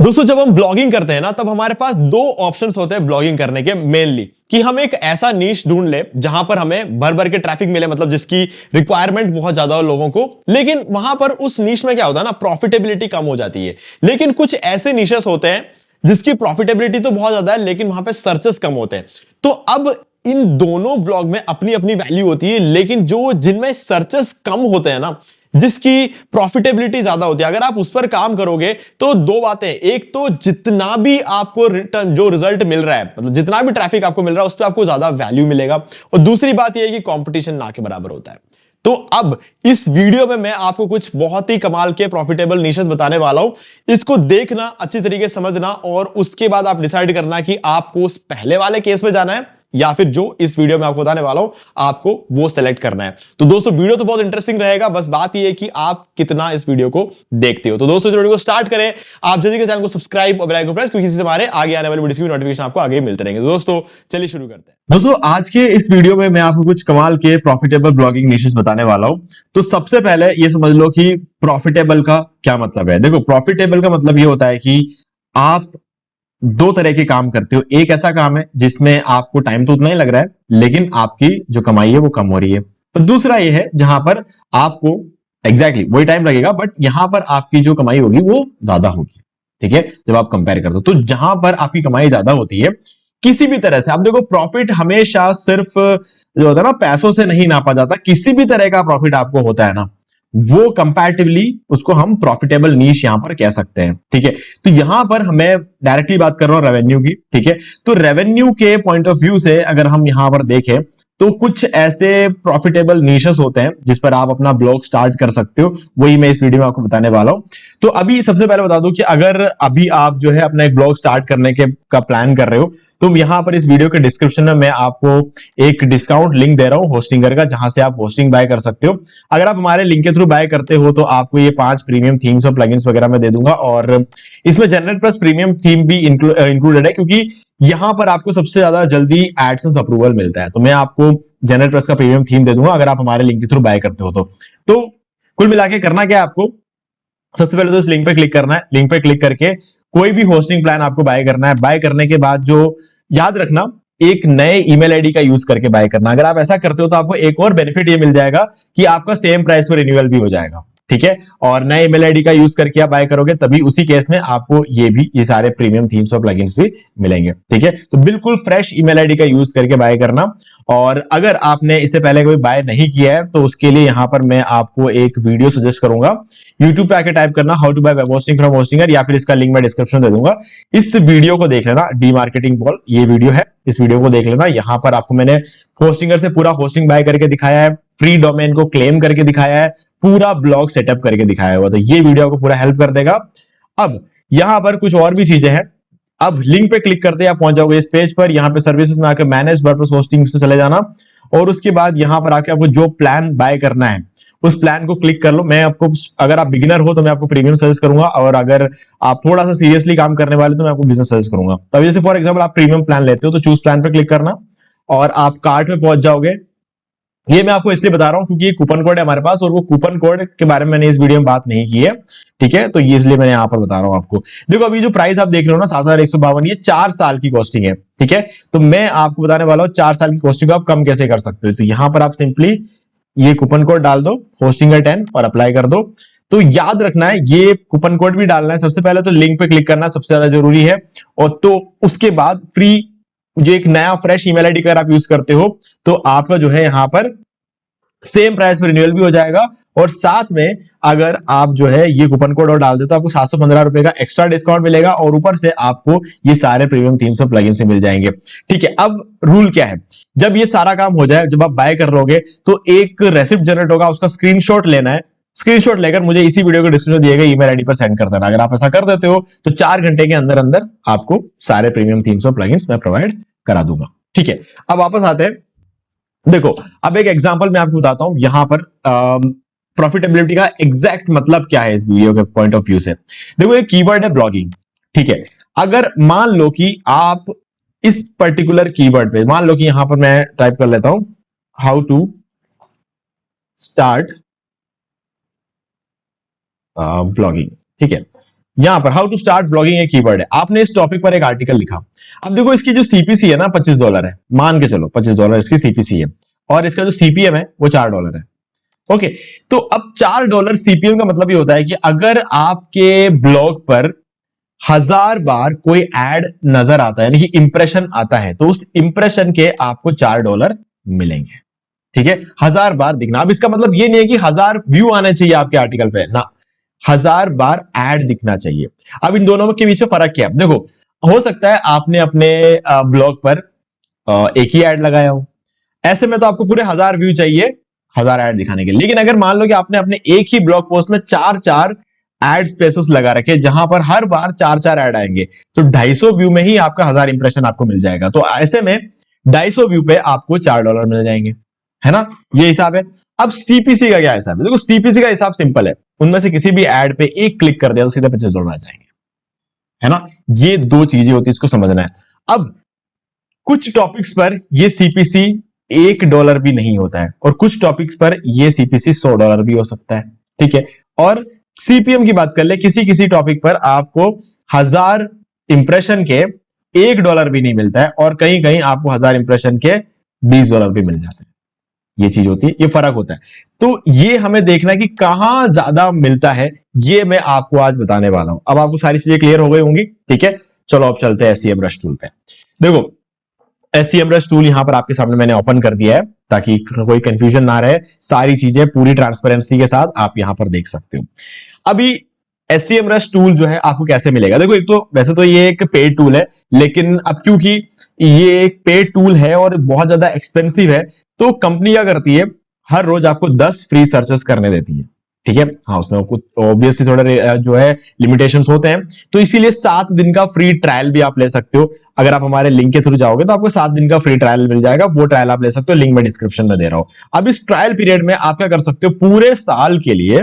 दोस्तों जब हम ब्लॉगिंग करते हैं ना तब हमारे पास दो ऑप्शंस होते हैं ब्लॉगिंग करने के मेनली, कि हम एक ऐसा नीश ढूंढ ले जहां पर हमें भर भर के ट्रैफिक मिले, मतलब जिसकी रिक्वायरमेंट बहुत ज्यादा हो लोगों को, लेकिन वहां पर उस नीश में क्या होता है ना, प्रॉफिटेबिलिटी कम हो जाती है। लेकिन कुछ ऐसे नीशेस होते हैं जिसकी प्रॉफिटेबिलिटी तो बहुत ज्यादा है लेकिन वहां पे सर्चेस कम होते हैं। तो अब इन दोनों ब्लॉग में अपनी अपनी वैल्यू होती है, लेकिन जो जिनमें सर्चेस कम होते हैं ना, जिसकी प्रॉफिटेबिलिटी ज्यादा होती है, अगर आप उस पर काम करोगे तो दो बातें, एक तो जितना भी आपको रिटर्न जो रिजल्ट मिल रहा है, मतलब जितना भी ट्रैफिक आपको मिल रहा है उस पर आपको ज्यादा वैल्यू मिलेगा, और दूसरी बात यह है कि कंपटीशन ना के बराबर होता है। तो अब इस वीडियो में मैं आपको कुछ बहुत ही कमाल के प्रॉफिटेबल निशेस बताने वाला हूं। इसको देखना, अच्छी तरीके से समझना, और उसके बाद आप डिसाइड करना कि आपको उस पहले वाले केस में जाना है या फिर जो इस वीडियो में आपको बताने वाला हूं आपको वो सेलेक्ट करना है। तो दोस्तों वीडियो तो बहुत इंटरेस्टिंग रहेगा, बस बात ये है कि आप कितना इस वीडियो को देखते हो। तो दोस्तों इस वीडियो को स्टार्ट करें, आप जल्दी से चैनल को सब्सक्राइब और बेल आइकन को प्रेस, क्योंकि इससे हमारे आगे आने वाली वीडियोस की नोटिफिकेशन आपको आगे मिलते रहेंगे। तो दोस्तों चलिए शुरू करते हैं। दोस्तों आज के इस वीडियो में मैं आपको कुछ कमाल के प्रॉफिटेबल ब्लॉगिंग निशेस बताने वाला हूं। तो सबसे पहले ये समझ लो कि प्रॉफिटेबल का क्या मतलब है। देखो, प्रॉफिटेबल का मतलब ये होता है कि आप दो तरह के काम करते हो। एक ऐसा काम है जिसमें आपको टाइम तो उतना ही लग रहा है लेकिन आपकी जो कमाई है वो कम हो रही है। और दूसरा ये है जहां पर आपको एग्जैक्टली वही टाइम लगेगा बट यहां पर आपकी जो कमाई होगी वो ज्यादा होगी। ठीक है, जब आप कंपेयर करते हो तो जहां पर आपकी कमाई ज्यादा होती है किसी भी तरह से, आप देखो प्रॉफिट हमेशा सिर्फ जो होता है ना पैसों से नहीं नापा जाता। किसी भी तरह का प्रॉफिट आपको होता है ना, वो कंपैरेटिवली उसको हम प्रॉफिटेबल नीश यहां पर कह सकते हैं। ठीक है, तो यहां पर मैं डायरेक्टली बात कर रहा हूं रेवेन्यू की। ठीक है, तो रेवेन्यू के पॉइंट ऑफ व्यू से अगर हम यहां पर देखें तो कुछ ऐसे प्रॉफिटेबल नीशेस होते हैं जिस पर आप अपना ब्लॉग स्टार्ट कर सकते हो, वही मैं इस वीडियो में आपको बताने वाला हूं। तो अभी सबसे पहले बता दूं कि अगर अभी आप जो है अपना एक ब्लॉग स्टार्ट करने के का प्लान कर रहे हो तो यहां पर इस वीडियो के डिस्क्रिप्शन में मैं आपको एक डिस्काउंट लिंक दे रहा हूं होस्टिंगर का, जहां से आप होस्टिंग बाय कर सकते हो। अगर आप हमारे लिंक के थ्रू बाय करते हो तो आपको ये 5 प्रीमियम थीम्स और प्लगइन्स वगैरह मैं दे दूंगा, और इसमें जनरेट प्लस प्रीमियम थीम भी इंक्लूडेड है क्योंकि यहां पर आपको सबसे ज्यादा जल्दी एडसेंस अप्रूवल मिलता है। तो मैं आपको जनरेट प्लस का प्रीमियम थीम दे दूंगा अगर आप हमारे लिंक के थ्रू बाय करते हो तो कुल मिला के करना क्या है आपको, सबसे पहले तो इस लिंक पे क्लिक करना है। लिंक पे क्लिक करके कोई भी होस्टिंग प्लान आपको बाय करना है। बाय करने के बाद जो याद रखना, एक नए ईमेल आईडी का यूज करके बाय करना। अगर आप ऐसा करते हो तो आपको एक और बेनिफिट ये मिल जाएगा कि आपका सेम प्राइस पर रिन्यूअल भी हो जाएगा। ठीक है, और नए ईमेल आईडी का यूज करके आप बाय करोगे तभी उसी केस में आपको ये सारे प्रीमियम थीम्स और प्लगइन्स भी मिलेंगे। ठीक है, तो बिल्कुल फ्रेश ईमेल आईडी का यूज करके बाय करना। और अगर आपने इससे पहले कोई बाय नहीं किया है तो उसके लिए यहां पर मैं आपको एक वीडियो सजेस्ट करूंगा। यूट्यूब पे आके टाइप करना how to buy web hosting from Hostinger, या फिर इसका लिंक मैं डिस्क्रिप्शन दे दूंगा। इस वीडियो को देख लेना, डी मार्केटिंग बॉल ये वीडियो है, इस वीडियो को देख लेना। यहां पर आपको मैंने होस्टिंगर से पूरा होस्टिंग बाय करके दिखाया है, फ्री डोमेन को क्लेम करके दिखाया है, पूरा ब्लॉग सेटअप करके दिखाया हुआ। तो ये वीडियो आपको पूरा हेल्प कर देगा। अब यहां पर कुछ और भी चीजें हैं। अब लिंक पे क्लिक करते आप पहुंच जाओगे इस पेज पर। यहां पे सर्विसेज में आकर मैनेज वर्डप्रेस होस्टिंग से चले जाना, और उसके बाद यहां पर आके आपको जो प्लान बाय करना है उस प्लान को क्लिक कर लो। मैं आपको, अगर आप बिगिनर हो तो मैं आपको प्रीमियम सजेस्ट करूंगा, और अगर आप थोड़ा सा सीरियसली काम करने वाले तो मैं आपको बिजनेस सजेस्ट करूंगा। तब जैसे फॉर एग्जांपल आप प्रीमियम प्लान लेते हो तो चूज प्लान पे क्लिक करना और आप कार्ट में पहुंच जाओगे। ये मैं आपको इसलिए बता रहा हूं क्योंकि ये कूपन कोड है हमारे पास, और वो कूपन कोड के बारे में मैंने इस वीडियो में बात नहीं की है। ठीक है, तो ये इसलिए मैंने यहां पर बता रहा हूं आपको। देखो अभी जो प्राइस आप देख रहे हो ना 7,152, ये 4 साल की कॉस्टिंग है। ठीक है, तो मैं आपको बताने वाला हूं 4 साल की कॉस्टिंग को आप कम कैसे कर सकते हो। तो यहां पर आप सिंपली ये कूपन कोड डाल दो होस्टिंगर 10 और अप्लाई कर दो। तो याद रखना है ये कूपन कोड भी डालना है। सबसे पहले तो लिंक पे क्लिक करना सबसे ज्यादा जरूरी है, और तो उसके बाद फ्री जो एक नया फ्रेश ईमेल आईडी अगर आप यूज करते हो तो आपका जो है यहां पर सेम प्राइस में रिन्यूअल भी हो जाएगा, और साथ में अगर आप जो है ये कूपन कोड और डाल दे तो आपको 715 रुपए का एक्स्ट्रा डिस्काउंट मिलेगा, और ऊपर से आपको ये सारे प्रीमियम थीम्स और प्लगइन्स मिल जाएंगे। ठीक है, अब रूल क्या है, जब ये सारा काम हो जाए, जब आप बाय कर लोगे तो एक रेसिप्ट जनरेट होगा, उसका स्क्रीनशॉट लेना है। स्क्रीनशॉट लेकर मुझे इसी वीडियो के डिस्क्रिप्शन दिए गए ईमेल आईडी पर सेंड कर देना। अगर आप ऐसा कर देते हो तो 4 घंटे के अंदर अंदर आपको सारे प्रीमियम थीम्स और प्लगइन्स मैं प्रोवाइड करा दूंगा। ठीक है, अब वापस आते हैं। देखो अब एक एग्जांपल मैं आपको बताता हूं यहां पर प्रॉफिटेबिलिटी का एग्जैक्ट मतलब क्या है इस वीडियो के पॉइंट ऑफ व्यू से। देखो एक कीवर्ड है ब्लॉगिंग। ठीक है, अगर मान लो कि आप इस पर्टिकुलर कीवर्ड पे, मान लो कि यहां पर मैं टाइप कर लेता हूं हाउ टू स्टार्ट ब्लॉगिंग। ठीक है, यहां पर हाउ टू स्टार्ट ब्लॉगिंग एक कीवर्ड है, आपने इस टॉपिक पर एक आर्टिकल लिखा। अब देखो इसकी जो सीपीसी है ना $25 है, मान के चलो $25 इसकी सीपीसी है, और इसका जो सीपीएम है वो $4 है। ओके, तो अब $4 सीपीएम का मतलब ये होता है कि अगर आपके ब्लॉग पर 1000 बार कोई एड नजर आता है, यानी कि इंप्रेशन आता है, तो उस इंप्रेशन के आपको $4 मिलेंगे। ठीक है, 1000 बार दिखना। अब इसका मतलब ये नहीं है कि 1000 व्यू आने चाहिए आपके आर्टिकल पे ना, 1000 बार एड दिखना चाहिए। अब इन दोनों के बीच में फर्क क्या है? देखो, हो सकता है आपने अपने ब्लॉग पर एक ही एड लगाया हो, ऐसे में तो आपको पूरे 1000 व्यू चाहिए 1000 एड दिखाने के लिए। लेकिन अगर मान लो कि आपने अपने एक ही ब्लॉग पोस्ट में 4 एड स्पेसेस लगा रखे, जहां पर हर बार 4 एड आएंगे, तो 250 व्यू में ही आपका 1000 इंप्रेशन आपको मिल जाएगा। तो ऐसे में 250 व्यू पे आपको $4 मिल जाएंगे, है ना? ये हिसाब है। अब सीपीसी का क्या हिसाब है? देखो, सीपीसी का हिसाब सिंपल है, उनमें से किसी भी एड पे एक क्लिक कर दिया तो सीधा $25 आ जाएंगे, है ना? ये दो चीजें होती है, इसको समझना है। अब कुछ टॉपिक्स पर ये सीपीसी $1 भी नहीं होता है, और कुछ टॉपिक्स पर ये सीपीसी $100 भी हो सकता है। ठीक है, और सीपीएम की बात कर ले, किसी किसी टॉपिक पर आपको 1000 इंप्रेशन के $1 भी नहीं मिलता है, और कहीं कहीं आपको 1000 इंप्रेशन के $20 भी मिल जाते हैं। ये चीज होती है, ये फर्क होता है। तो ये हमें देखना है कि कहां ज्यादा मिलता है, ये मैं आपको आज बताने वाला हूं। अब आपको सारी चीजें क्लियर हो गई होंगी। ठीक है, चलो अब चलते हैं एसईएमरश टूल पे। देखो, एसईएमरश टूल यहां पर आपके सामने मैंने ओपन कर दिया है, ताकि कोई कंफ्यूजन ना रहे, सारी चीजें पूरी ट्रांसपेरेंसी के साथ आप यहां पर देख सकते हो। अभी एसईएमरश टूल जो है आपको कैसे मिलेगा? देखो, एक तो वैसे तो ये एक पेड टूल है, लेकिन अब क्योंकि ये एक पेड टूल है और बहुत ज्यादा एक्सपेंसिव है, तो कंपनी क्या करती है, हर रोज आपको 10 फ्री सर्चेस करने देती है। ठीक है, हाँ, उसमें कुछ ऑब्वियसली थोड़े जो है लिमिटेशंस होते हैं, तो इसीलिए 7 दिन का फ्री ट्रायल भी आप ले सकते हो। अगर आप हमारे लिंक के थ्रू जाओगे तो आपको 7 दिन का फ्री ट्रायल मिल जाएगा, वो ट्रायल आप ले सकते हो, लिंक मैं डिस्क्रिप्शन में दे रहा हूं। अब इस ट्रायल पीरियड में आप क्या कर सकते हो, पूरे साल के लिए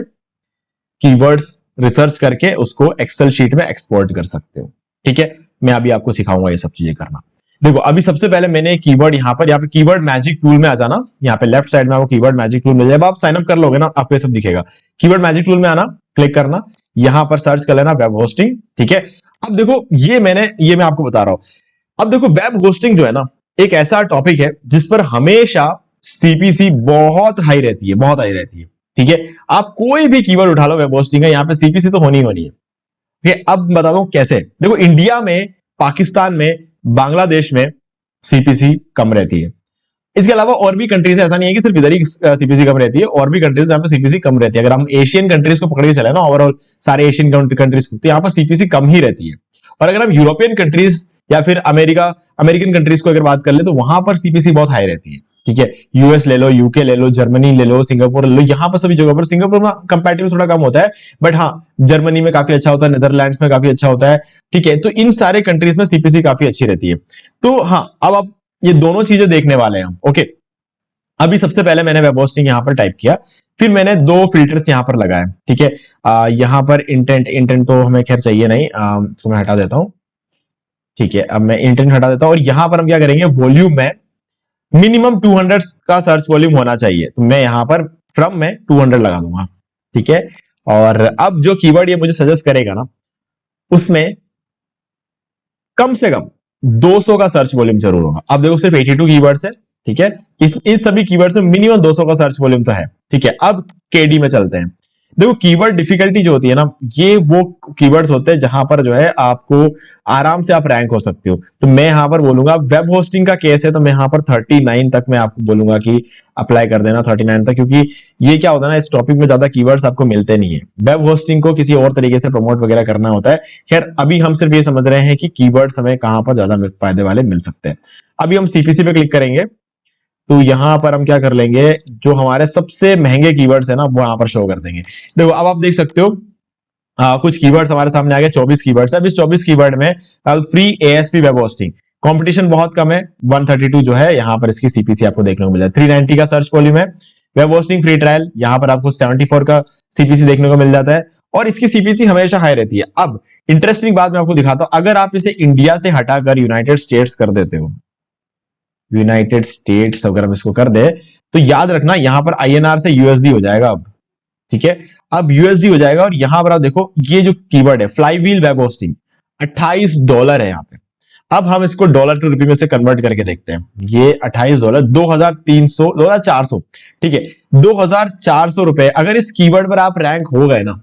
कीवर्ड्स रिसर्च करके उसको एक्सेल शीट में एक्सपोर्ट कर सकते हो। ठीक है, मैं अभी आपको सिखाऊंगा ये सब चीजें करना। देखो, अभी सबसे पहले मैंने कीवर्ड यहाँ पे कीवर्ड मैजिक टूल में आ जाना, यहाँ पे लेफ्ट साइड में आपको कीवर्ड मैजिक टूल मिल जाएगा। आप साइन अप कर लोगे ना, आपको ये सब दिखेगा। कीवर्ड मैजिक टूल में आना, क्लिक करना, यहां पर सर्च कर लेना वेब होस्टिंग। ठीक है, अब देखो, ये मैं आपको बता रहा हूं। अब देखो, वेब होस्टिंग जो है ना, एक ऐसा टॉपिक है जिस पर हमेशा सीपीसी बहुत हाई रहती है, बहुत हाई रहती है। ठीक है, आप कोई भी कीवर्ड उठा लो वेब होस्टिंग का, यहां पे सीपीसी तो होनी है। ठीक है, अब बता दूं कैसे। देखो, इंडिया में, पाकिस्तान में, बांग्लादेश में सीपीसी कम रहती है। इसके अलावा और भी कंट्रीज है, ऐसा नहीं है कि सिर्फ इधर ही सीपीसी कम रहती है, और भी कंट्रीज जहां पे सीपीसी कम रहती है। अगर हम एशियन कंट्रीज को पकड़ के चले ना, ओवरऑल सारे एशियन कंट्रीज को, तो यहाँ पर सीपीसी कम ही रहती है। और अगर हम यूरोपियन कंट्रीज या फिर अमेरिकन कंट्रीज को अगर बात कर ले, तो वहां पर सीपीसी बहुत हाई रहती है। ठीक है, यूएस ले लो, यूके ले लो, जर्मनी ले लो, सिंगापुर ले लो, यहां पर सभी जगहों पर, सिंगापुर में कंपैरेटिवली थोड़ा कम होता है, बट हाँ, जर्मनी में काफी अच्छा होता है, नेदरलैंड्स में काफी अच्छा होता है। ठीक है, तो इन सारे कंट्रीज में सीपीसी काफी अच्छी रहती है। तो हाँ, अब आप ये दोनों चीजें देखने वाले हैं हम। ओके, अभी सबसे पहले मैंने वेब होस्टिंग यहां पर टाइप किया, फिर मैंने 2 फिल्टर्स यहां पर लगाए। ठीक है, यहां पर इंटेंट तो हमें खैर चाहिए नहीं, तो मैं हटा देता हूं। ठीक है, अब मैं इंटेंट हटा देता हूं, और यहां पर हम क्या करेंगे, वॉल्यूम में मिनिमम 200 का सर्च वॉल्यूम होना चाहिए, तो मैं यहां पर फ्रॉम में 200 लगा दूंगा। ठीक है, और अब जो कीवर्ड ये मुझे सजेस्ट करेगा ना, उसमें कम से कम 200 का सर्च वॉल्यूम जरूर होगा। अब देखो, सिर्फ 82 कीवर्ड्स है। ठीक है, इस सभी कीवर्ड्स में मिनिमम 200 का सर्च वॉल्यूम तो है। ठीक है, अब केडी में चलते हैं। देखो, कीवर्ड डिफिकल्टी जो होती है ना, ये वो कीवर्ड्स होते हैं जहां पर जो है आपको आराम से आप रैंक हो सकते हो। तो मैं यहां पर बोलूंगा, वेब होस्टिंग का केस है, तो मैं यहां पर 39 तक मैं आपको बोलूंगा कि अप्लाई कर देना, 39 तक, क्योंकि ये क्या होता है ना, इस टॉपिक में ज्यादा कीवर्ड्स आपको मिलते नहीं है। वेब होस्टिंग को किसी और तरीके से प्रमोट वगैरह करना होता है। खैर, अभी हम सिर्फ ये समझ रहे हैं कि कीवर्ड्स हमें कहां पर ज्यादा फायदे वाले मिल सकते हैं। अभी हम सीपीसी पे क्लिक करेंगे, तो यहां पर हम क्या कर लेंगे, जो हमारे सबसे महंगे कीवर्ड्स है ना, वो यहां पर शो कर देंगे। देखो, अब आप देख सकते हो, कुछ कीवर्ड्स हमारे सामने आ गए, 24 कीवर्ड्स है। अब इस 24 कीवर्ड में free ASP web hosting, competition बहुत कम है, 132 जो है यहां पर इसकी सीपीसी आपको देखने को मिल जाए। 390 का सर्च वॉल्यूम है। वेब होस्टिंग फ्री ट्रायल, यहां पर आपको 74 का सीपीसी देखने को मिल जाता है, और इसकी सीपीसी हमेशा हाई रहती है। अब इंटरेस्टिंग बात मैं आपको दिखाता हूं, अगर आप इसे इंडिया से हटाकर यूनाइटेड स्टेट्स कर देते हो, यूनाइटेड स्टेट्स अगर हम इसको कर दे, तो याद रखना यहां पर आईएनआर से यूएसडी हो जाएगा अब। ठीक है, अब यूएसडी हो जाएगा। और यहां पर आप देखो ये जो कीवर्ड है फ्लाईव्हील वेब होस्टिंग, $28 है यहाँ पे। अब हम इसको डॉलर टू रुपये में से कन्वर्ट करके देखते हैं। ये $28 2400 ठीक है, $2400 अगर इस कीवर्ड पर आप रैंक हो गए ना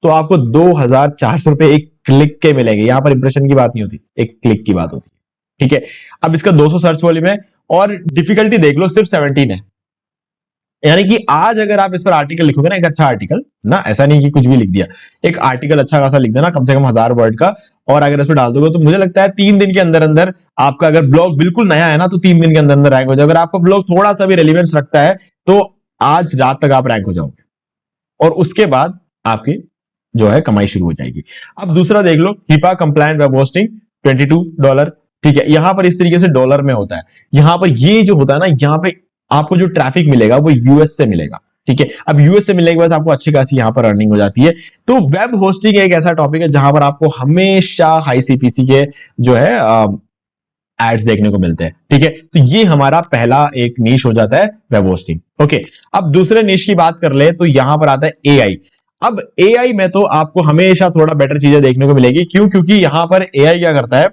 तो आपको $2400 एक क्लिक के मिलेंगे। यहां पर इंप्रेशन की बात नहीं होती, एक क्लिक की बात होती है। ठीक है, अब इसका 200 सर्च वॉल्यूम है और डिफिकल्टी देख लो सिर्फ 17 है। यानी कि आज अगर आप इस पर आर्टिकल लिखोगे ना, एक अच्छा आर्टिकल ना, ऐसा नहीं कि कुछ भी लिख दिया, एक आर्टिकल अच्छा खासा लिख देना कम से कम 1000 वर्ड का, और अगर इसमें डाल दोगे तो मुझे लगता है 3 दिन के अंदर अंदर आपका, अगर ब्लॉग बिल्कुल नया है ना तो 3 दिन के अंदर अंदर रैंक हो जाएगा। अगर आपका ब्लॉग थोड़ा सा भी रेलिवेंस रखता है तो आज रात तक आप रैंक हो जाओगे और उसके बाद आपकी जो है कमाई शुरू हो जाएगी। अब दूसरा देख लो, हिपा कंप्लायंट वेब होस्टिंग $22। ठीक है, यहां पर इस तरीके से डॉलर में होता है। यहां पर ये जो होता है ना, यहां पे आपको जो ट्रैफिक मिलेगा वो यूएस से मिलेगा। ठीक है, अब यूएस से मिलने के बाद आपको अच्छी खासी यहां पर अर्निंग हो जाती है। तो वेब होस्टिंग एक ऐसा टॉपिक है जहां पर आपको हमेशा हाई सीपीसी के जो है एड्स देखने को मिलते हैं। ठीक है, तो ये हमारा पहला एक नीश हो जाता है वेब होस्टिंग। ओके, अब दूसरे नीश की बात कर ले तो यहां पर आता है एआई। अब एआई में तो आपको हमेशा थोड़ा बेटर चीजें देखने को मिलेगी। क्यों? क्योंकि यहां पर एआई क्या करता है,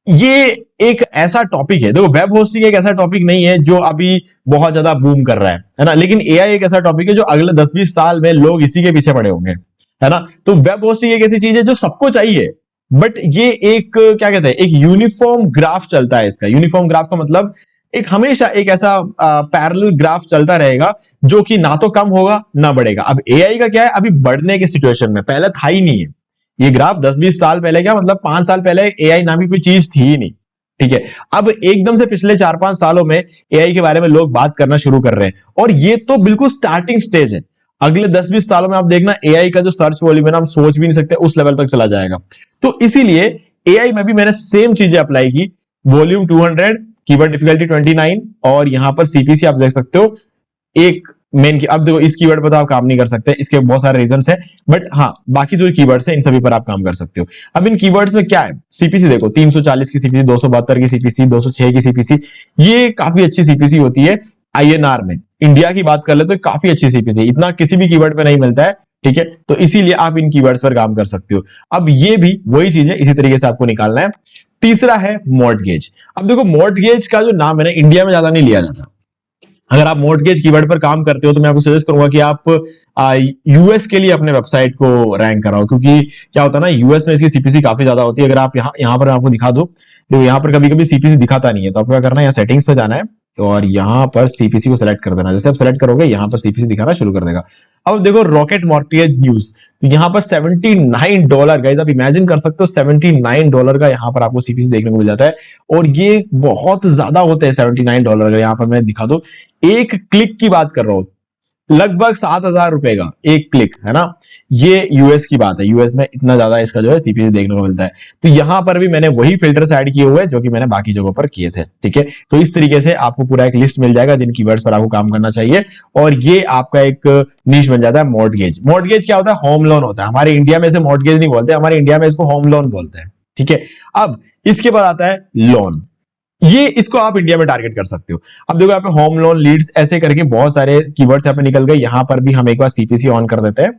ये एक ऐसा टॉपिक है, देखो वेब होस्टिंग एक ऐसा टॉपिक नहीं है जो अभी बहुत ज्यादा बूम कर रहा है ना, लेकिन एआई एक ऐसा टॉपिक है जो अगले 10-20 साल में लोग इसी के पीछे पड़े होंगे, है ना। तो वेब होस्टिंग एक ऐसी चीज है जो सबको चाहिए, बट ये एक क्या कहते हैं, एक यूनिफॉर्म ग्राफ चलता है इसका। यूनिफॉर्म ग्राफ का मतलब एक हमेशा एक ऐसा पैरेलल ग्राफ चलता रहेगा जो कि ना तो कम होगा ना बढ़ेगा। अब एआई का क्या है, अभी बढ़ने की सिचुएशन में, पहले था ही नहीं है ये ग्राफ। 10-20 साल पहले, क्या मतलब 5 साल पहले एआई नाम की कोई चीज थी ही नहीं। ठीक है, अब एकदम से पिछले 4-5 सालों में एआई के बारे में लोग बात करना शुरू कर रहे हैं और ये तो बिल्कुल स्टार्टिंग स्टेज है। अगले 10-20 सालों में आप देखना एआई का जो सर्च वॉल्यूम है ना, हम सोच भी नहीं सकते उस लेवल तक चला जाएगा। तो इसीलिए एआई में भी मैंने सेम चीजें अप्लाई की। वॉल्यूम 200, कीवर्ड डिफिकल्टी 29 और यहां पर सीपीसी आप देख सकते हो एक मेन की। अब देखो इस कीवर्ड पर तो आप काम नहीं कर सकते, इसके बहुत सारे रीजंस हैं, बट हाँ बाकी जो कीवर्ड्स हैं इन सभी पर आप काम कर सकते हो। अब इन कीवर्ड्स में क्या है, सीपीसी देखो 340 की सीपीसी, 272 की सीपीसी, 206 की सीपीसी, ये काफी अच्छी सीपीसी होती है। आईएनआर में इंडिया की बात कर ले तो काफी अच्छी सीपीसी, इतना किसी भी कीवर्ड पे नहीं मिलता है। ठीक है, तो इसीलिए आप इन कीवर्ड्स पर काम कर सकते हो। अब ये भी वही चीज है, इसी तरीके से आपको निकालना है। तीसरा है मॉर्टगेज। अब देखो मॉर्टगेज का जो नाम है ना, इंडिया में ज्यादा नहीं लिया जाता। अगर आप मॉर्टगेज कीवर्ड पर काम करते हो तो मैं आपको सजेस्ट करूंगा कि आप यूएस के लिए अपने वेबसाइट को रैंक कराओ, क्योंकि क्या होता है ना, यूएस में इसकी सीपीसी काफी ज्यादा होती है। अगर आप यहाँ पर मैं आपको दिखा दूं, देखो यहाँ पर कभी कभी सीपीसी दिखाता नहीं है, तो आपको क्या करना है, यहाँ सेटिंग्स पे जाना है और यहाँ पर सीपीसी को सिलेक्ट कर देना। जैसे आप सिलेक्ट करोगे यहाँ पर सीपीसी दिखाना शुरू कर देगा। अब देखो रॉकेट मॉर्टगेज न्यूज, तो यहाँ पर $79, गाइस आप इमेजिन कर सकते हो $79 का यहाँ पर आपको सीपीसी देखने को मिल जाता है। और ये बहुत ज्यादा होते हैं $79। अगर यहाँ पर मैं दिखा दूं, एक क्लिक की बात कर रहा हूं, लगभग $7,000 का एक क्लिक, है ना। ये यूएस की बात है, यूएस में इतना ज्यादा इसका जो है सीपीसी देखने को मिलता है। तो यहां पर भी मैंने वही फिल्टर्स ऐड किए हुए जो कि मैंने बाकी जगहों पर किए थे। ठीक है, तो इस तरीके से आपको पूरा एक लिस्ट मिल जाएगा जिन कीवर्ड्स पर आपको काम करना चाहिए और ये आपका एक नीश बन जाता है मॉर्टगेज। मॉर्टगेज क्या होता है, होम लोन होता है। हमारे इंडिया में इसे मॉर्टगेज नहीं बोलते, हमारे इंडिया में इसको होम लोन बोलते हैं। ठीक है, अब इसके बाद आता है लोन। ये इसको आप इंडिया में टारगेट कर सकते हो। अब देखो यहाँ पे होम लोन, लीड्स, ऐसे करके बहुत सारे कीवर्ड्स यहाँ पे निकल गए। यहाँ पर भी हम एक बार सीपीसी ऑन कर देते हैं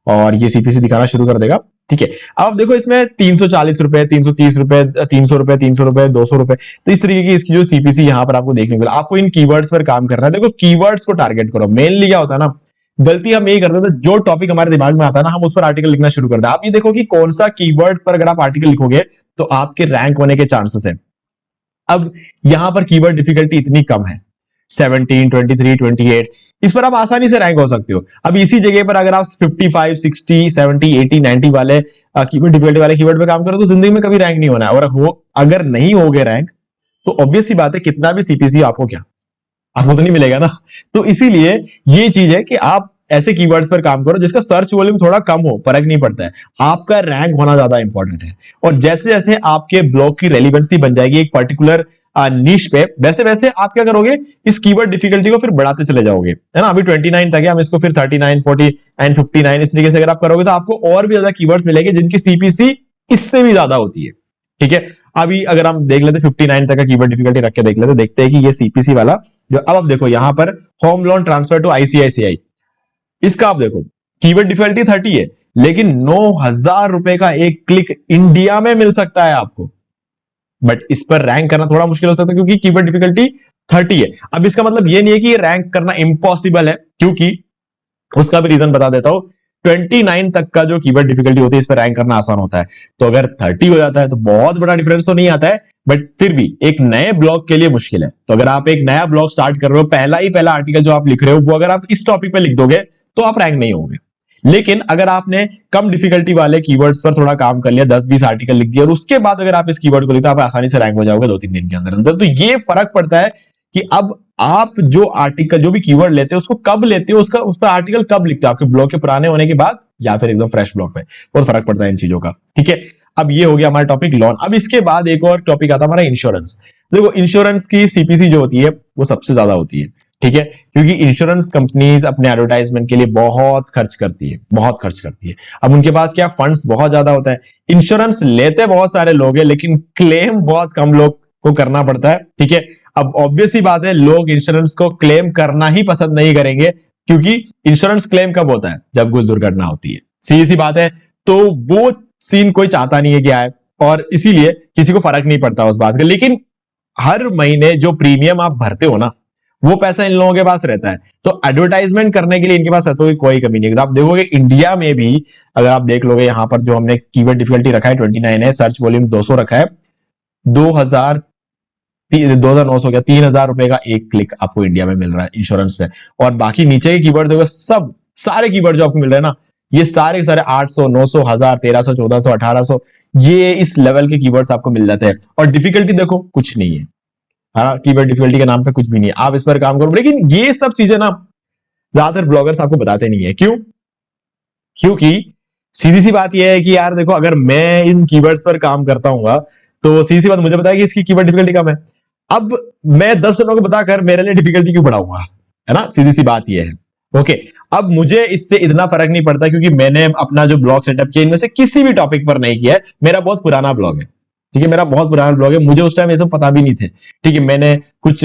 और ये सीपीसी दिखाना शुरू कर देगा। ठीक है, अब देखो इसमें ₹340, ₹330, ₹300, ₹300, ₹200, तो इस तरीके की इसकी जो सीपीसी यहाँ पर आपको देखने को मिला। आपको इन कीवर्ड्स पर काम करना है। देखो कीवर्ड्स को टारगेट करो। मेनली क्या होता है ना, गलती हम यही करते थे, जो टॉपिक हमारे दिमाग में आता है ना, हम उस पर आर्टिकल लिखना शुरू करते हैं। आप ये देखो कि कौन सा कीवर्ड पर अगर आप आर्टिकल लिखोगे तो आपके रैंक होने के चांसेस है। अब यहां पर कीवर्ड डिफिकल्टी इतनी कम है, 17, 23, 28, इस पर आप आसानी से रैंक हो सकते हो। अब इसी जगह पर अगर आप 55, 60, 70, 80, 90 वाले कीवर्ड डिफिकल्टी वाले कीवर्ड पे काम करो तो जिंदगी में कभी रैंक नहीं होना है। और अगर नहीं होगे रैंक तो ऑब्वियस सी बात है, कितना भी सीपीसी आपको तो नहीं मिलेगा ना। तो इसीलिए ये चीज है कि आप ऐसे कीवर्ड्स पर काम करो जिसका सर्च वॉल्यूम थोड़ा कम हो, फर्क नहीं पड़ता है, आपका रैंक होना ज्यादा इंपॉर्टेंट है। और जैसे जैसे आपके ब्लॉग की रेलिवेंसी बन जाएगी एक पर्टिकुलर नीश पे, वैसे वैसे आप क्या करोगे, इस कीवर्ड डिफिकल्टी को फिर बढ़ाते चले जाओगे, है ना। अभी 29 तक है, हम इसको फिर 39, 40 एंड 59 इस तरीके से अगर आप करोगे तो आपको और भी ज्यादा कीवर्ड्स मिलेंगे जिनकी सीपीसी इससे भी ज्यादा होती है। ठीक है, अभी अगर हम देख लेते 59 तक का कीवर्ड डिफिकल्टी रख के देख लेते, देखते हैं कि ये सीपीसी वाला जो, अब आप देखो यहाँ पर home loan transfer to ICICI, इसका आप देखो कीवर्ड डिफिकल्टी 30 है, लेकिन 9,000 रुपए का एक क्लिक इंडिया में मिल सकता है आपको। बट इस पर रैंक करना थोड़ा मुश्किल हो सकता है क्योंकि कीवर्ड डिफिकल्टी 30 है। अब इसका मतलब ये नहीं है कि ये रैंक करना इम्पॉसिबल है, क्योंकि उसका भी रीजन बता देता हूं। 29 तक का जो कीवर्ड डिफिकल्टी होती है इस पर रैंक करना आसान होता है। तो अगर 30 हो जाता है तो बहुत बड़ा डिफरेंस तो नहीं आता है, बट फिर भी एक नए ब्लॉग के लिए मुश्किल है। तो अगर आप एक नया ब्लॉग स्टार्ट कर रहे हो, पहला आर्टिकल जो आप लिख रहे हो वो अगर आप इस टॉपिक पे लिख दोगे तो आप रैंक नहीं होगे। लेकिन अगर आपने कम डिफिकल्टी वाले कीवर्ड्स पर थोड़ा काम कर लिया, 10-20 आर्टिकल लिख दिया और उसके बाद अगर आप इस कीवर्ड को लिखते हो, आप आसानी से रैंक हो जाओगे 2-3 दिन के अंदर अंदर। तो ये फर्क पड़ता है कि अब आप जो आर्टिकल, जो भी कीवर्ड लेते हो उसको कब लेते हो, उसका उस पर आर्टिकल कब लिखते हो, आपके ब्लॉग के पुराने होने के बाद या फिर एकदम फ्रेश ब्लॉग पे। बहुत फर्क पड़ता है इन चीजों का। ठीक है, अब ये हो गया हमारा टॉपिक लोन। अब इसके बाद एक और टॉपिक आता है हमारा इंश्योरेंस। देखो इंश्योरेंस की सीपीसी जो होती है वो सबसे ज्यादा होती है। ठीक है, क्योंकि इंश्योरेंस कंपनीज अपने एडवर्टाइजमेंट के लिए बहुत खर्च करती है, बहुत खर्च करती है। अब उनके पास क्या फंड्स बहुत ज्यादा होता है। इंश्योरेंस लेते बहुत सारे लोग हैं लेकिन क्लेम बहुत कम लोग को करना पड़ता है। ठीक है, अब ऑब्वियस ही बात है लोग इंश्योरेंस को क्लेम करना ही पसंद नहीं करेंगे, क्योंकि इंश्योरेंस क्लेम कब होता है, जब कुछ दुर्घटना होती है। सीधी सी बात है। तो वो सीन कोई चाहता नहीं है कि आए, और इसीलिए किसी को फर्क नहीं पड़ता उस बात का। लेकिन हर महीने जो प्रीमियम आप भरते हो ना, वो पैसा इन लोगों के पास रहता है। तो एडवर्टाइजमेंट करने के लिए इनके पास पैसों की कोई कमी नहीं है। आप देखोगे इंडिया में भी, अगर आप देख लोगे यहां पर जो हमने कीवर्ड डिफिकल्टी रखा है 29 है, सर्च वॉल्यूम 200 रखा है, 2,900 हो गया, 3,000 रुपए का एक क्लिक आपको इंडिया में मिल रहा है इंश्योरेंस पे। और बाकी नीचे के कीवर्ड देखो, सब सारे कीवर्ड जो आपको मिल रहे हैं ना, ये सारे के सारे 800, 900, 1000, 1300, 1400, 1800, ये इस लेवल के कीवर्ड्स आपको मिल जाते हैं। और डिफिकल्टी देखो कुछ नहीं है, हाँ, कीवर्ड डिफिकल्टी के नाम पे कुछ भी नहीं है। आप इस पर काम करो, लेकिन ये सब चीजें ना ज्यादातर ब्लॉगर्स आपको बताते नहीं है। क्यों? क्योंकि सीधी सी बात यह है कि यार देखो, अगर मैं इन कीवर्ड्स पर काम करता हूँ तो सीधी सी बात मुझे पता है कि इसकी कीवर्ड डिफिकल्टी कम है। अब मैं 10 जनों को बताकर मेरे लिए डिफिकल्टी क्यों बढ़ाऊंगा, है ना? सीधी सी बात यह है। ओके, अब मुझे इससे इतना फर्क नहीं पड़ता क्योंकि मैंने अपना जो ब्लॉग सेटअप किया इनमें से किसी भी टॉपिक पर नहीं किया है। मेरा बहुत पुराना ब्लॉग है। ठीक है, मेरा बहुत पुराना ब्लॉग है, मुझे उस टाइम ये सब पता भी नहीं थे। ठीक है, मैंने कुछ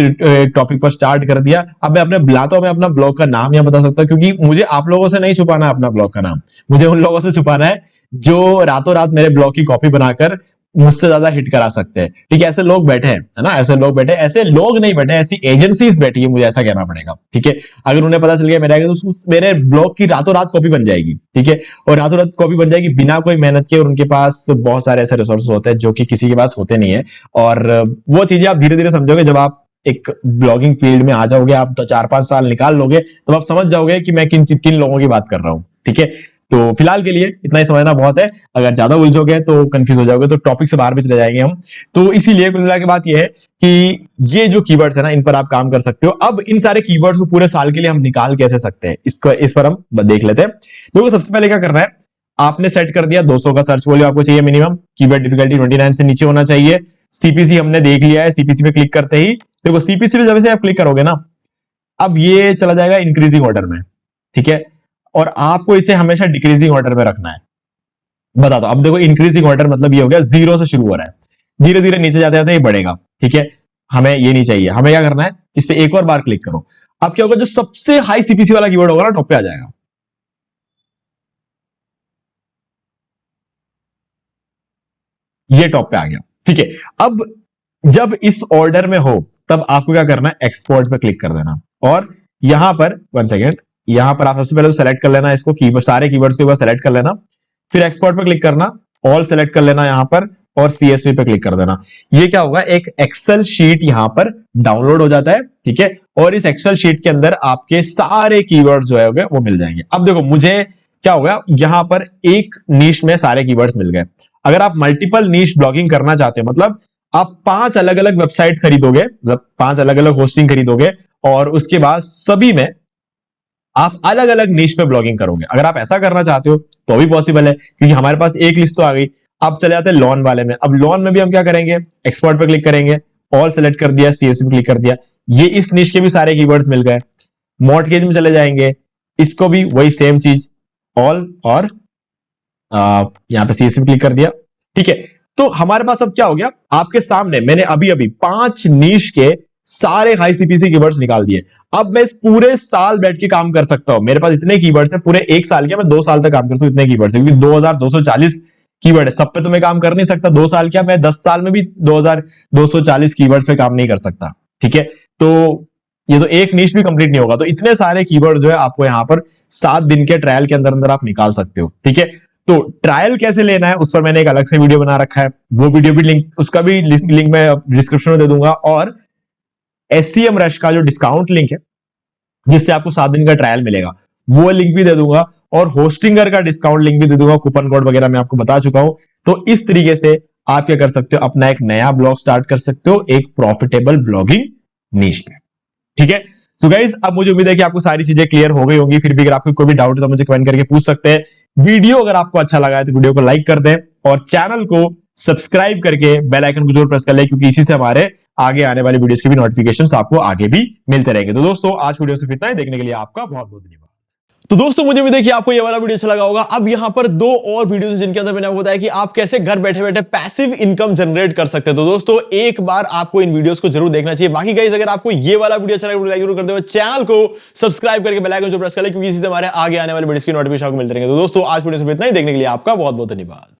टॉपिक पर स्टार्ट कर दिया। अब मैं अपने बुलाता मैं अपना ब्लॉग का नाम यहां बता सकता, क्योंकि मुझे आप लोगों से नहीं छुपाना है अपना ब्लॉग का नाम, मुझे उन लोगों से छुपाना है जो रातों रात मेरे ब्लॉग की कॉपी बनाकर मुझसे ज्यादा हिट करा सकते हैं। ठीक है, ऐसे लोग बैठे हैं, है ना? ऐसे लोग बैठे, ऐसे लोग नहीं बैठे, ऐसी एजेंसीज बैठी है, मुझे ऐसा कहना पड़ेगा। ठीक है, अगर उन्हें पता चल गया मेरा तो मेरे ब्लॉग की रातों रात कॉपी बन जाएगी। ठीक है, और रातों रात कॉपी बन जाएगी बिना कोई मेहनत के, और उनके पास बहुत सारे ऐसे रिसोर्सेज होते हैं जो कि किसी के पास होते नहीं है। और वो चीजें आप धीरे धीरे समझोगे जब आप एक ब्लॉगिंग फील्ड में आ जाओगे, आप तो 4-5 साल निकाल लोगे, तब आप समझ जाओगे कि मैं किन लोगों की बात कर रहा हूं। ठीक है, तो फिलहाल के लिए इतना ही समझना बहुत है। अगर ज्यादा उलझोगे तो कंफ्यूज हो जाओगे, तो टॉपिक से बाहर भी चले जाएंगे हम। तो इसीलिए कुल मिला के बात यह है कि ये जो कीवर्ड्स है ना, इन पर आप काम कर सकते हो। अब इन सारे कीवर्ड्स को पूरे साल के लिए हम निकाल कैसे सकते हैं, इसको इस पर हम देख लेते हैं। तो सबसे पहले क्या करना है, आपने सेट कर दिया 200 का सर्च वॉल्यूम आपको चाहिए मिनिमम, कीवर्ड डिफिकल्टी 29 से नीचे होना चाहिए। सीपीसी हमने देख लिया है, सीपीसी पे क्लिक करते ही देखो, सीपीसी पे जब से आप क्लिक करोगे ना, अब ये चला जाएगा इंक्रीजिंग ऑर्डर में। ठीक है, और आपको इसे हमेशा डिक्रीजिंग ऑर्डर में रखना है। बता दो, अब देखो इंक्रीजिंग ऑर्डर मतलब ये हो गया 0 से शुरू हो रहा है, धीरे धीरे नीचे जाते जाते ये बढ़ेगा। ठीक है, हमें ये नहीं चाहिए। हमें क्या करना है, इस पे एक और बार क्लिक करो। अब क्या होगा, जो सबसे हाई सीपीसी वाला कीवर्ड होगा ना, टॉप पे आ जाएगा। ये टॉप पे आ गया। ठीक है, अब जब इस ऑर्डर में हो तब आपको क्या करना है, एक्सपोर्ट पे क्लिक कर देना। और यहां पर 1 सेकेंड, यहां पर आप सबसे पहले तो सेलेक्ट कर लेना इसको, कीवर्ड सारे कीवर्ड्स को एक बार सेलेक्ट कर लेना, फिर एक्सपोर्ट पे क्लिक करना, ऑल सेलेक्ट कर लेना यहां पर, और सीएसवी पे क्लिक कर देना। ये क्या होगा, एक एक्सेल शीट यहां पर डाउनलोड हो जाता है। ठीक है, और इस एक्सेल शीट के अंदर आपके सारे कीवर्ड्स जो है वो मिल जाएंगे। अब देखो मुझे क्या होगा, यहां पर एक नीश में सारे कीवर्ड्स मिल गए। अगर आप मल्टीपल नीश ब्लॉगिंग करना चाहते हो, मतलब आप 5 अलग अलग वेबसाइट खरीदोगे, मतलब 5 अलग अलग होस्टिंग खरीदोगे, और उसके बाद सभी में आप अलग अलग नीश पे ब्लॉगिंग करोगे। अगर आप ऐसा करना चाहते हो तो भी पॉसिबल है, क्योंकि हमारे पास एक लिस्ट तो आ गई। अब चले जाते हैं लॉन वाले में। अब लॉन में भी हम क्या करेंगे, एक्सपोर्ट पे क्लिक करेंगे, ऑल सेलेक्ट कर दिया, सीएसवी क्लिक कर दिया, ये इस निश के भी सारे कीवर्ड्स मिल गए। मॉर्टगेज में चले जाएंगे, इसको भी वही सेम चीज, ऑल, और यहां पे सीएसवी क्लिक कर दिया। ठीक है, तो हमारे पास अब क्या हो गया, आपके सामने मैंने अभी अभी 5 नीश के सारे हाई सीपीसी कीवर्ड्स निकाल दिए। अब मैं इस पूरे साल बैठ के काम कर सकता हूं। मेरे पास इतने कीवर्ड्स हैं, पूरे एक साल क्या मैं 2 साल तक काम कर सकता हूं, इतने कीवर्ड्स हैं, क्योंकि 2240 कीवर्ड है। सब पे तो मैं काम कर नहीं सकता। 2 साल क्या मैं 10 साल में भी 2240 कीवर्ड्स पे काम नहीं कर सकता। ठीक है, तो ये तो एक नीश भी कंप्लीट नहीं होगा। तो इतने सारे कीवर्ड जो है आपको यहां पर 7 दिन के ट्रायल के अंदर अंदर आप निकाल सकते हो। ठीक है, तो ट्रायल कैसे लेना है उस पर मैंने एक अलग से वीडियो बना रखा है। वो वीडियो भी लिंक, उसका भी लिंक मैं डिस्क्रिप्शन में दे दूंगा। और SCM रश का जो डिस्काउंट लिंक है जिससे आपको 7 दिन का ट्रायल मिलेगा, वो लिंक भी दे दूंगा। और होस्टिंगर का डिस्काउंट लिंक भी दे दूंगा, कूपन कोड वगैरह मैं आपको बता चुका हूं। तो इस तरीके से आप क्या कर सकते हो, अपना एक नया ब्लॉग स्टार्ट कर सकते हो एक प्रॉफिटेबल ब्लॉगिंग नीश पे। ठीक है, सो गाइस अब मुझे उम्मीद है कि आपको सारी चीजें क्लियर हो गई होंगी। फिर भी अगर आपको कोई भी डाउट है तो मुझे कमेंट करके पूछ सकते हैं। वीडियो अगर आपको अच्छा लगा है तो वीडियो को लाइक कर दें और चैनल को सब्सक्राइब करके बेल आइकन को जरूर प्रेस कर लें, क्योंकि इसी से हमारे आगे आने वाली वीडियोस की भी नोटिफिकेशंस आपको आगे भी मिलते रहेंगे। तो दोस्तों आज वीडियो सिर्फ इतना ही, देखने के लिए आपका बहुत बहुत धन्यवाद। तो दोस्तों मुझे भी देखिए आपको ये वाला वीडियो अच्छा लगा होगा। अब यहाँ पर 2 और वीडियोस हैं जिनके अंदर मैंने आपको बताया कि आप कैसे घर बैठे बैठे पैसिव इनकम जनरेट कर सकते हैं। तो दोस्तों एक बार आपको इन वीडियोस को जरूर देखना चाहिए। बाकी गाइस अगर आपको ये वाला वीडियो अच्छा लगा लाइक जरूर कर दो, चैनल को सब्सक्राइब करके बेल आइकन जो प्रेस कर ले, क्योंकि इसी से हमारे आगे आने वाले वीडियोस की नोटिफिकेशन आपको मिलते रहेंगे। तो दोस्तों आज वीडियो सिर्फ इतना ही, देखने के लिए आपका बहुत बहुत धन्यवाद।